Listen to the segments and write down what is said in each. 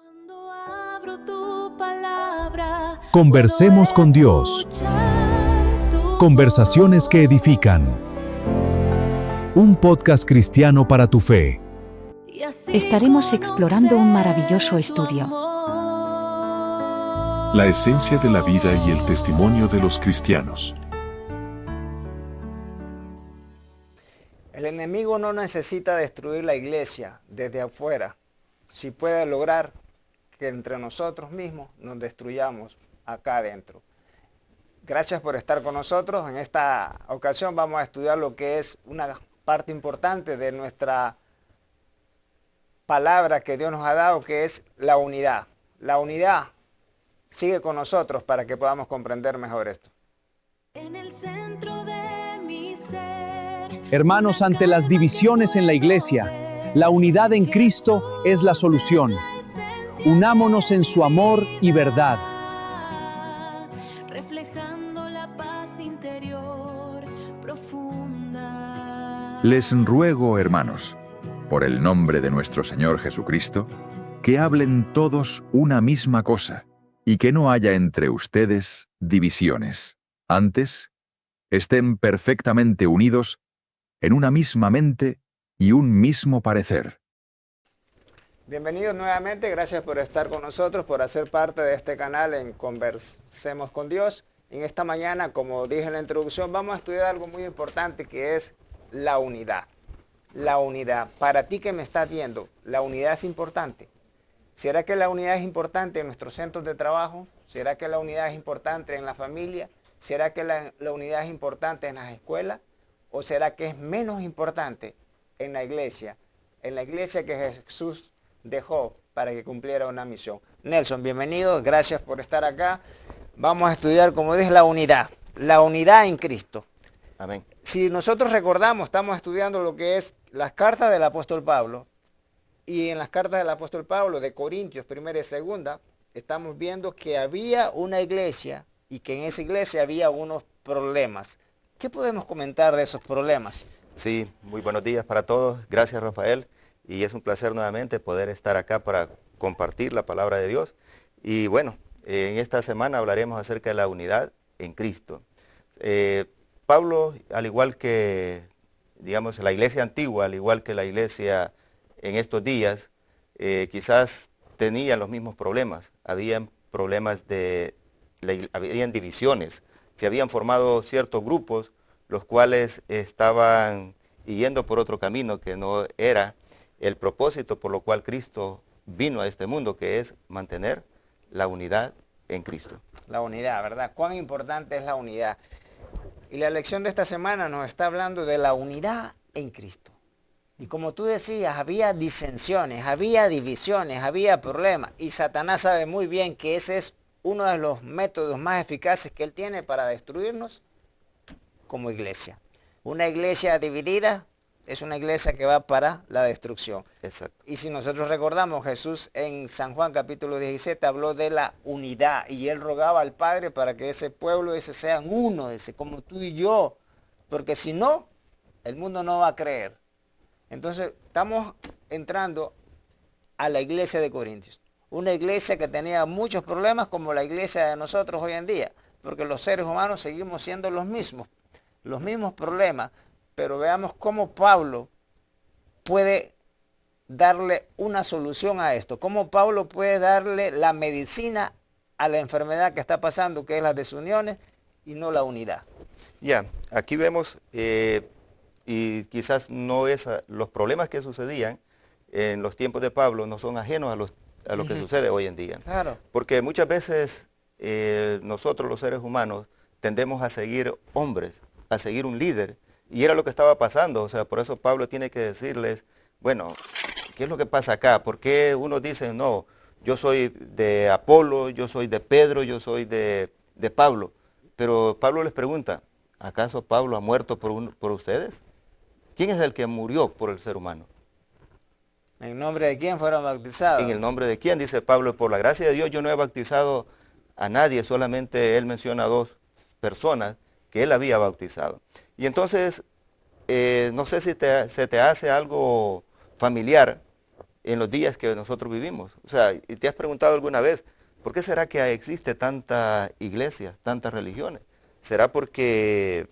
Cuando abro tu palabra, Conversemos con Dios. escuchar tu Conversaciones que edifican. Un podcast cristiano para tu fe. y así Estaremos explorando un maravilloso conocer tu estudio. amor. La esencia de la vida y el testimonio de los cristianos. El enemigo no necesita destruir la iglesia desde afuera, si puede lograr que entre nosotros mismos nos destruyamos acá adentro. Gracias por estar con nosotros. En esta ocasión vamos a estudiar lo que es una parte importante de nuestra palabra que Dios nos ha dado, que es la unidad. La unidad sigue con nosotros para que podamos comprender mejor esto. En el centro de mi ser. Hermanos, ante las divisiones en la iglesia, la unidad en Cristo es la solución. Unámonos en su amor y verdad. Reflejando la paz interior profunda. Les ruego, hermanos, por el nombre de nuestro Señor Jesucristo, que hablen todos una misma cosa, y que no haya entre ustedes divisiones. Antes, estén perfectamente unidos en una misma mente y un mismo parecer. Bienvenidos nuevamente, gracias por estar con nosotros, por hacer parte de este canal en Conversemos con Dios. En esta mañana, como dije en la introducción, vamos a estudiar algo muy importante que es la unidad. La unidad. Para ti que me estás viendo, ¿la unidad es importante? ¿Será que la unidad es importante en nuestros centros de trabajo? ¿Será que la unidad es importante en la familia? ¿Será que la unidad es importante en las escuelas? ¿O será que es menos importante en la iglesia? En la iglesia que Jesús dejó para que cumpliera una misión. Nelson, bienvenido, gracias por estar acá. Vamos a estudiar, como dije, la unidad en Cristo. Amén. Si nosotros recordamos, estamos estudiando lo que es las cartas del apóstol Pablo, y en las cartas del apóstol Pablo de Corintios, primera y segunda, estamos viendo que había una iglesia y que en esa iglesia había unos problemas. ¿Qué podemos comentar de esos problemas? Sí, muy buenos días para todos. Gracias, Rafael. Y es un placer nuevamente poder estar acá para compartir la palabra de Dios. Y bueno, en esta semana hablaremos acerca de la unidad en Cristo. Pablo, al igual que, digamos, la iglesia antigua, al igual que la iglesia en estos días, quizás tenían los mismos problemas. Habían problemas habían divisiones. Se habían formado ciertos grupos, los cuales estaban yendo por otro camino que no era el propósito por lo cual Cristo vino a este mundo, que es mantener la unidad en Cristo. La unidad, ¿verdad? ¿Cuán importante es la unidad? Y la lección de esta semana nos está hablando de la unidad en Cristo. Y como tú decías, había disensiones, había divisiones, había problemas. Y Satanás sabe muy bien que ese es uno de los métodos más eficaces que él tiene para destruirnos como iglesia. Una iglesia dividida es una iglesia que va para la destrucción. Exacto. Y si nosotros recordamos, Jesús en San Juan capítulo 17 habló de la unidad y él rogaba al Padre para que ese pueblo ese sean uno, ese, como tú y yo, porque si no, el mundo no va a creer. Entonces estamos entrando a la iglesia de Corintios, una iglesia que tenía muchos problemas como la iglesia de nosotros hoy en día, porque los seres humanos seguimos siendo los mismos problemas, pero veamos cómo Pablo puede darle una solución a esto, cómo Pablo puede darle la medicina a la enfermedad que está pasando, que es las desuniones y no la unidad. Ya, aquí vemos, y quizás no es los problemas que sucedían en los tiempos de Pablo no son ajenos a lo que sucede hoy en día. Claro. Porque muchas veces nosotros los seres humanos tendemos a seguir hombres, a seguir un líder, y era lo que estaba pasando. O sea, por eso Pablo tiene que decirles, bueno, ¿qué es lo que pasa acá? ¿Por qué unos dicen, no, yo soy de Apolo, yo soy de Pedro, yo soy de Pablo? Pero Pablo les pregunta, ¿acaso Pablo ha muerto por ustedes? ¿Quién es el que murió por el ser humano? ¿En nombre de quién fueron bautizados? ¿En el nombre de quién? Dice Pablo, por la gracia de Dios yo no he bautizado a nadie, solamente él menciona a 2 personas que él había bautizado. Y entonces, no sé si se te hace algo familiar en los días que nosotros vivimos. O sea, ¿y te has preguntado alguna vez, por qué será que existe tanta iglesia, tantas religiones? ¿Será porque,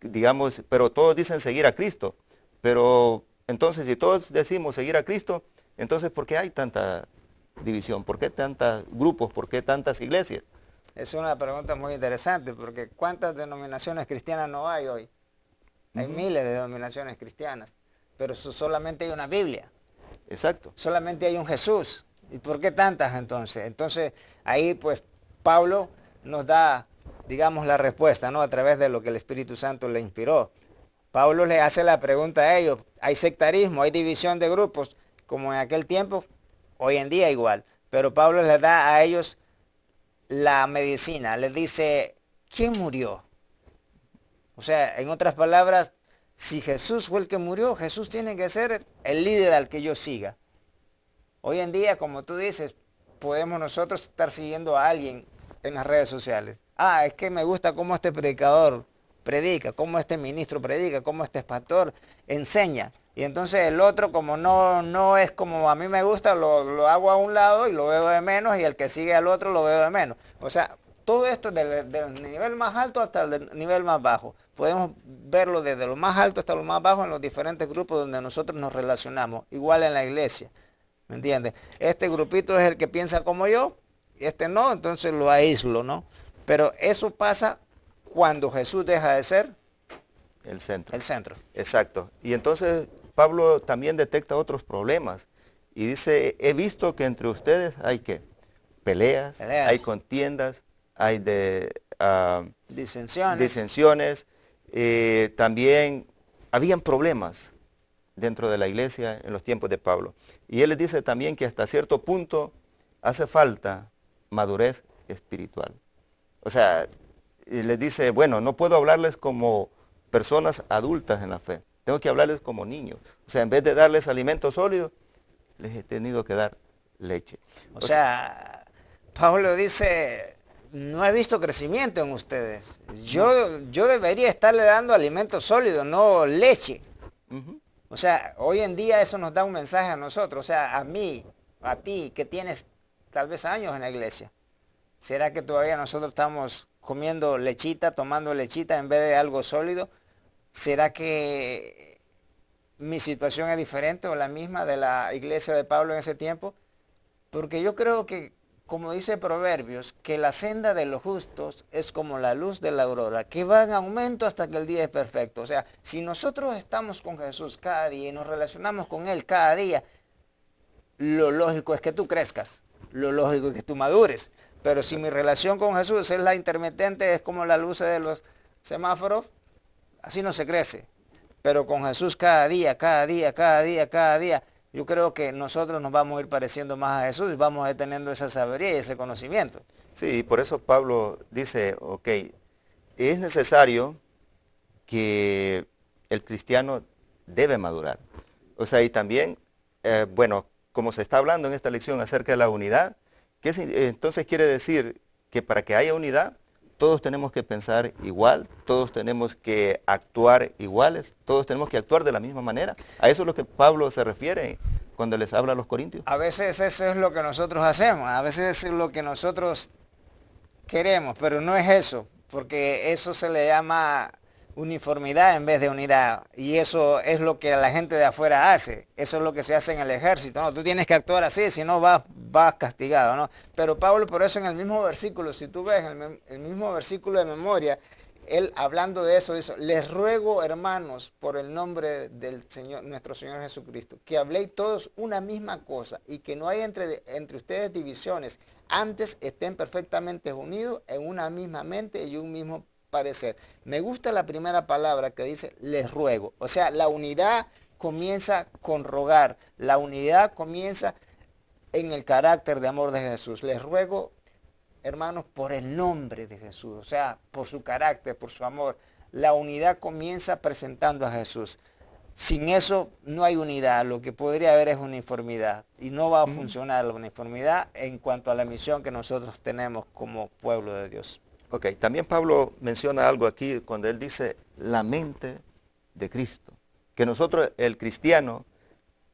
digamos, pero todos dicen seguir a Cristo? Pero entonces, si todos decimos seguir a Cristo, entonces, ¿por qué hay tanta división? ¿Por qué tantos grupos? ¿Por qué tantas iglesias? Es una pregunta muy interesante, porque ¿cuántas denominaciones cristianas no hay hoy? Hay miles de denominaciones cristianas, pero solamente hay una Biblia. Exacto. Solamente hay un Jesús. ¿Y por qué tantas entonces? Entonces, ahí pues Pablo nos da, digamos, la respuesta, ¿no? A través de lo que el Espíritu Santo le inspiró. Pablo le hace la pregunta a ellos, hay sectarismo, hay división de grupos, como en aquel tiempo, hoy en día igual. Pero Pablo les da a ellos la medicina, les dice, ¿quién murió? O sea, en otras palabras, si Jesús fue el que murió, Jesús tiene que ser el líder al que yo siga. Hoy en día, como tú dices, podemos nosotros estar siguiendo a alguien en las redes sociales. Ah, es que me gusta cómo este predicador predica, cómo este ministro predica, cómo este pastor enseña. Y entonces el otro, como no es como a mí me gusta, lo hago a un lado y lo veo de menos, y el que sigue al otro lo veo de menos. O sea, todo esto del nivel más alto hasta el nivel más bajo. Podemos verlo desde lo más alto hasta lo más bajo en los diferentes grupos donde nosotros nos relacionamos. Igual en la iglesia, ¿me entiendes? Este grupito es el que piensa como yo, y este no, entonces lo aíslo, ¿no? Pero eso pasa cuando Jesús deja de ser el centro. El centro. Exacto. Y entonces Pablo también detecta otros problemas y dice, he visto que entre ustedes hay ¿qué? Peleas, hay contiendas, hay disensiones. También habían problemas dentro de la iglesia en los tiempos de Pablo. Y él les dice también que hasta cierto punto hace falta madurez espiritual. O sea, les dice, bueno, no puedo hablarles como personas adultas en la fe. Tengo que hablarles como niños. O sea, en vez de darles alimento sólido, les he tenido que dar leche. O sea, Pablo dice, no he visto crecimiento en ustedes. Yo debería estarle dando alimento sólido, no leche. O sea, hoy en día eso nos da un mensaje a nosotros. O sea, a mí, a ti, que tienes tal vez años en la iglesia. ¿Será que todavía nosotros estamos comiendo lechita, tomando lechita en vez de algo sólido? ¿Será que mi situación es diferente o la misma de la iglesia de Pablo en ese tiempo? Porque yo creo que, como dice Proverbios, que la senda de los justos es como la luz de la aurora, que va en aumento hasta que el día es perfecto. O sea, si nosotros estamos con Jesús cada día y nos relacionamos con Él cada día, lo lógico es que tú crezcas, lo lógico es que tú madures. Pero si mi relación con Jesús es la intermitente, es como las luces de los semáforos, así no se crece. Pero con Jesús cada día, yo creo que nosotros nos vamos a ir pareciendo más a Jesús y vamos a ir teniendo esa sabiduría y ese conocimiento. Sí, por eso Pablo dice, ok, es necesario que el cristiano debe madurar. O sea, y también, bueno, como se está hablando en esta lección acerca de la unidad, entonces quiere decir que para que haya unidad, todos tenemos que pensar igual, todos tenemos que actuar iguales, todos tenemos que actuar de la misma manera. A eso es lo que Pablo se refiere cuando les habla a los corintios. A veces eso es lo que nosotros hacemos, a veces es lo que nosotros queremos, pero no es eso, porque eso se le llama uniformidad en vez de unidad, y eso es lo que la gente de afuera hace, eso es lo que se hace en el ejército, ¿no? Tú tienes que actuar así, si no vas castigado, ¿no? Pero Pablo, por eso en el mismo versículo, si tú ves el mismo versículo de memoria, él hablando de eso dice, les ruego, hermanos, por el nombre del Señor, nuestro Señor Jesucristo, que habléis todos una misma cosa y que no haya entre ustedes divisiones, antes estén perfectamente unidos en una misma mente y un mismo parecer. Me gusta la primera palabra que dice, les ruego. O sea, la unidad comienza con rogar, la unidad comienza en el carácter de amor de Jesús. Les ruego, hermanos, por el nombre de Jesús, o sea, por su carácter, por su amor. La unidad comienza presentando a Jesús. Sin eso no hay unidad, lo que podría haber es uniformidad y no va a funcionar la uniformidad en cuanto a la misión que nosotros tenemos como pueblo de Dios. Ok, también Pablo menciona algo aquí cuando él dice la mente de Cristo. que nosotros, el cristiano,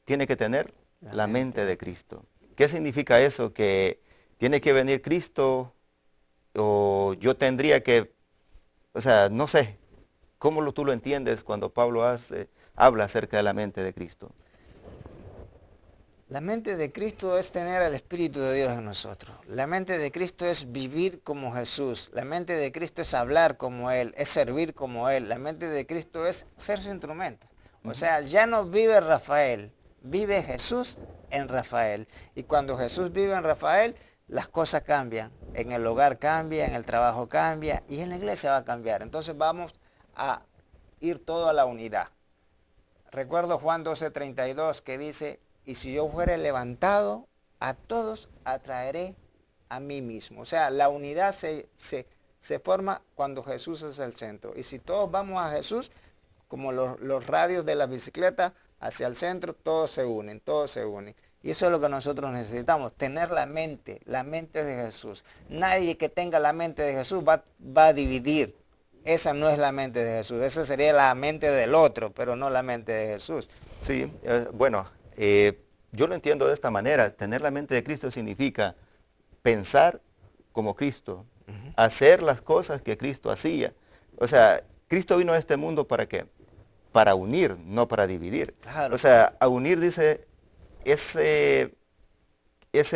tiene que tener la mente de Cristo. ¿Qué significa eso? Que tiene que venir Cristo, o yo tendría que, o sea, no sé, ¿cómo tú lo entiendes cuando Pablo habla acerca de la mente de Cristo? La mente de Cristo es tener el Espíritu de Dios en nosotros. La mente de Cristo es vivir como Jesús. La mente de Cristo es hablar como Él, es servir como Él. La mente de Cristo es ser su instrumento. O sea, ya no vive Rafael, vive Jesús en Rafael. Y cuando Jesús vive en Rafael, las cosas cambian. En el hogar cambia, en el trabajo cambia y en la iglesia va a cambiar. Entonces vamos a ir todo a la unidad. Recuerdo Juan 12:32 que dice: y si yo fuere levantado, a todos atraeré a mí mismo. O sea, la unidad se forma cuando Jesús es el centro. Y si todos vamos a Jesús, como los radios de la bicicleta, hacia el centro, todos se unen, todos se unen. Y eso es lo que nosotros necesitamos, tener la mente de Jesús. Nadie que tenga la mente de Jesús va a dividir. Esa no es la mente de Jesús, esa sería la mente del otro, pero no la mente de Jesús. Sí, bueno, yo lo entiendo de esta manera. Tener la mente de Cristo significa pensar como Cristo, hacer las cosas que Cristo hacía. O sea, Cristo vino a este mundo ¿para qué? Para unir, no para dividir. Claro. O sea, a unir, dice, ese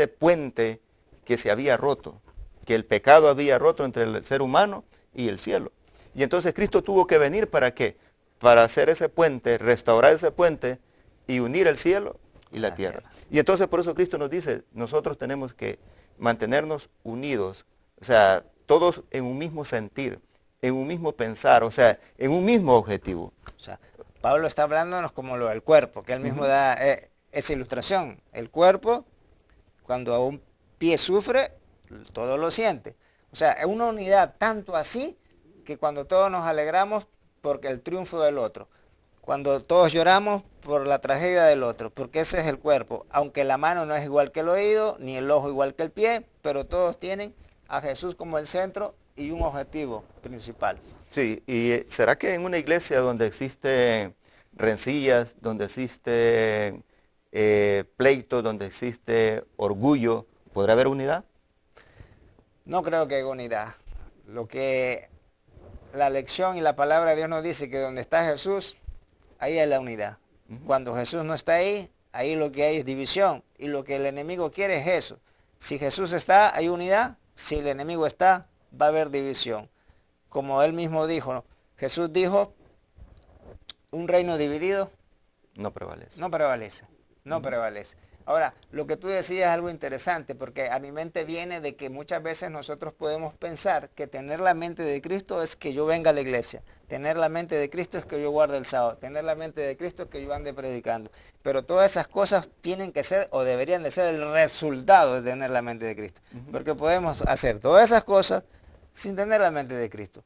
puente que se había roto, que el pecado había roto entre el ser humano y el cielo. Y entonces Cristo tuvo que venir ¿para qué? Para hacer ese puente, restaurar ese puente y unir el cielo y la tierra. Y entonces por eso Cristo nos dice, nosotros tenemos que mantenernos unidos, o sea, todos en un mismo sentir, en un mismo pensar, o sea, en un mismo objetivo. O sea, Pablo está hablándonos como lo del cuerpo, que él mismo da esa ilustración. El cuerpo, cuando un pie sufre, todo lo siente. O sea, es una unidad tanto así que cuando todos nos alegramos porque el triunfo del otro, cuando todos lloramos por la tragedia del otro, porque ese es el cuerpo, aunque la mano no es igual que el oído, ni el ojo igual que el pie, pero todos tienen a Jesús como el centro y un objetivo principal. Sí, y ¿será que en una iglesia donde existen rencillas, donde existe pleito, donde existe orgullo, podrá haber unidad? No creo que haya unidad. Lo que la lección y la palabra de Dios nos dice, que donde está Jesús, ahí hay la unidad. Cuando Jesús no está ahí, ahí lo que hay es división. Y lo que el enemigo quiere es eso. Si Jesús está, hay unidad. Si el enemigo está, va a haber división. Como él mismo dijo, ¿no? Jesús dijo, un reino dividido No prevalece. no prevalece, no prevalece. Ahora, lo que tú decías es algo interesante, porque a mi mente viene de que muchas veces nosotros podemos pensar que tener la mente de Cristo es que yo venga a la iglesia, tener la mente de Cristo es que yo guarde el sábado, tener la mente de Cristo es que yo ande predicando. Pero todas esas cosas tienen que ser o deberían de ser el resultado de tener la mente de Cristo. Porque podemos hacer todas esas cosas sin tener la mente de Cristo.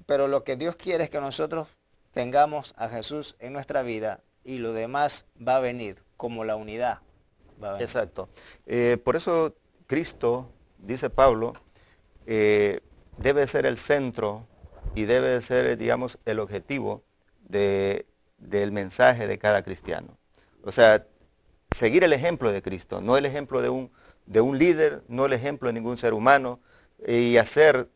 Pero lo que Dios quiere es que nosotros tengamos a Jesús en nuestra vida y lo demás va a venir como la unidad. Exacto. Por eso Cristo, dice Pablo, debe ser el centro y debe ser, digamos, el objetivo del mensaje de cada cristiano. O sea, seguir el ejemplo de Cristo, no el ejemplo de un líder, no el ejemplo de ningún ser humano, y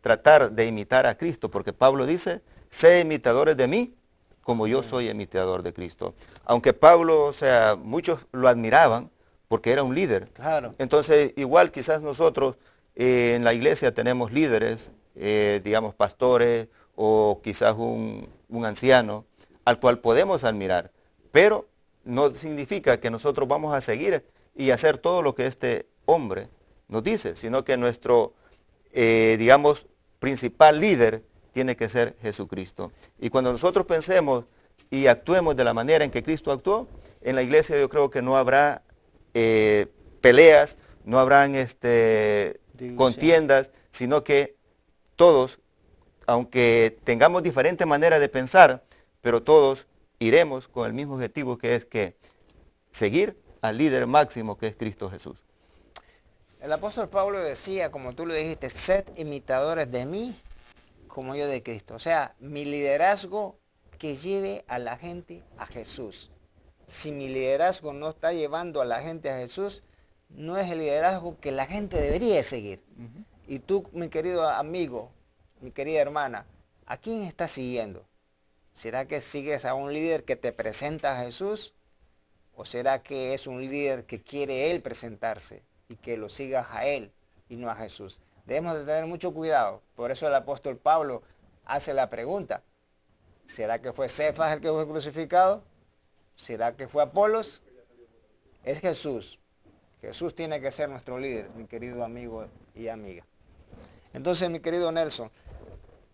tratar de imitar a Cristo, porque Pablo dice, sé imitadores de mí, como yo soy imitador de Cristo. Aunque Pablo, o sea, muchos lo admiraban, porque era un líder. Claro. Entonces, igual quizás nosotros en la iglesia tenemos líderes, digamos pastores, o quizás un anciano, al cual podemos admirar, pero no significa que nosotros vamos a seguir y hacer todo lo que este hombre nos dice, sino que nuestro, digamos, principal líder tiene que ser Jesucristo. Y cuando nosotros pensemos y actuemos de la manera en que Cristo actuó, en la iglesia yo creo que no habrá peleas, no habrán contiendas, sino que todos, aunque tengamos diferentes maneras de pensar, pero todos iremos con el mismo objetivo, que es que seguir al líder máximo, que es Cristo Jesús. El apóstol Pablo decía, como tú lo dijiste, sed imitadores de mí como yo de Cristo. O sea, mi liderazgo que lleve a la gente a Jesús. Si mi liderazgo no está llevando a la gente a Jesús, no es el liderazgo que la gente debería seguir. Y tú, mi querido amigo, mi querida hermana, ¿a quién estás siguiendo? ¿Será que sigues a un líder que te presenta a Jesús? ¿O será que es un líder que quiere él presentarse y que lo sigas a él y no a Jesús? Debemos de tener mucho cuidado. Por eso el apóstol Pablo hace la pregunta: ¿será que fue Cefas el que fue crucificado? ¿Será que fue Apolos? Es Jesús. Jesús tiene que ser nuestro líder, mi querido amigo y amiga. Entonces, mi querido Nelson,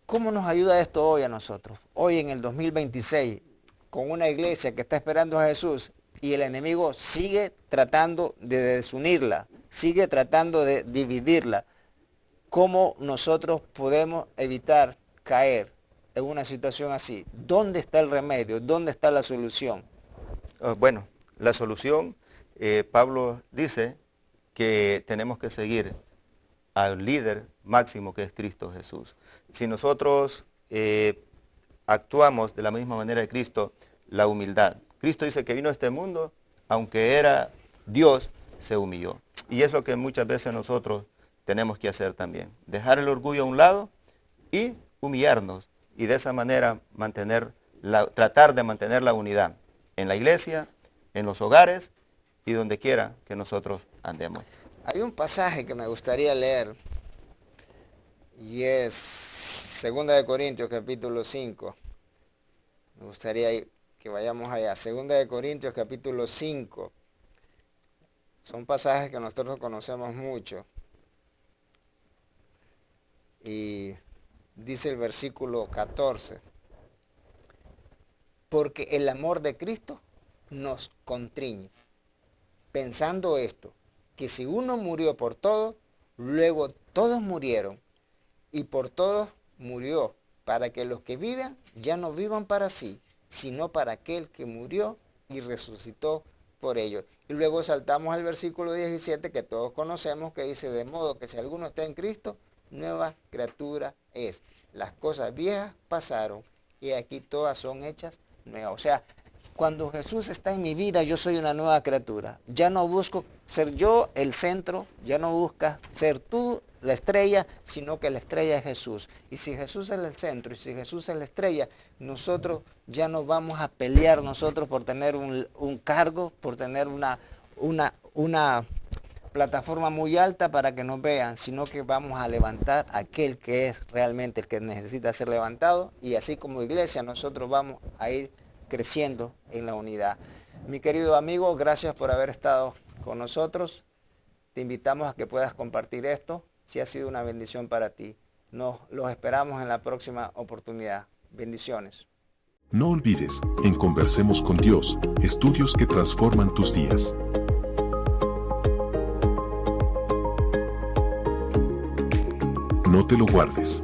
¿cómo nos ayuda esto hoy a nosotros? Hoy en el 2026, con una iglesia que está esperando a Jesús y el enemigo sigue tratando de desunirla, sigue tratando de dividirla. ¿Cómo nosotros podemos evitar caer en una situación así? ¿Dónde está el remedio? ¿Dónde está la solución? Bueno, la solución, Pablo dice que tenemos que seguir al líder máximo que es Cristo Jesús. Si nosotros actuamos de la misma manera de Cristo, la humildad. Cristo dice que vino a este mundo, aunque era Dios, se humilló. Y es lo que muchas veces nosotros tenemos que hacer también. Dejar el orgullo a un lado y humillarnos. Y de esa manera tratar de mantener la unidad en la iglesia, en los hogares y donde quiera que nosotros andemos. Hay un pasaje que me gustaría leer y es 2 de Corintios capítulo 5. Me gustaría que vayamos allá. 2 de Corintios capítulo 5. Son pasajes que nosotros conocemos mucho. Y dice el versículo 14. Porque el amor de Cristo nos constriñe, pensando esto, que si uno murió por todos, luego todos murieron, y por todos murió, para que los que vivan ya no vivan para sí, sino para aquel que murió y resucitó por ellos. Y luego saltamos al versículo 17 que todos conocemos, que dice: de modo que si alguno está en Cristo, nueva criatura es. Las cosas viejas pasaron y aquí todas son hechas nuevas. O sea, cuando Jesús está en mi vida, yo soy una nueva criatura. Ya no busco ser yo el centro, ya no buscas ser tú la estrella, sino que la estrella es Jesús. Y si Jesús es el centro y si Jesús es la estrella, nosotros ya no vamos a pelear nosotros por tener un cargo, por tener una plataforma muy alta para que nos vean, sino que vamos a levantar a aquel que es realmente el que necesita ser levantado, y así como iglesia nosotros vamos a ir creciendo en la unidad. Mi querido amigo, gracias por haber estado con nosotros. Te invitamos a que puedas compartir esto, si ha sido una bendición para ti. Los esperamos en la próxima oportunidad. Bendiciones. No olvides, en Conversemos con Dios, estudios que transforman tus días. No te lo guardes.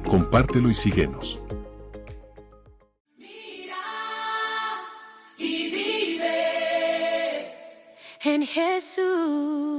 Compártelo y síguenos. En Jesús.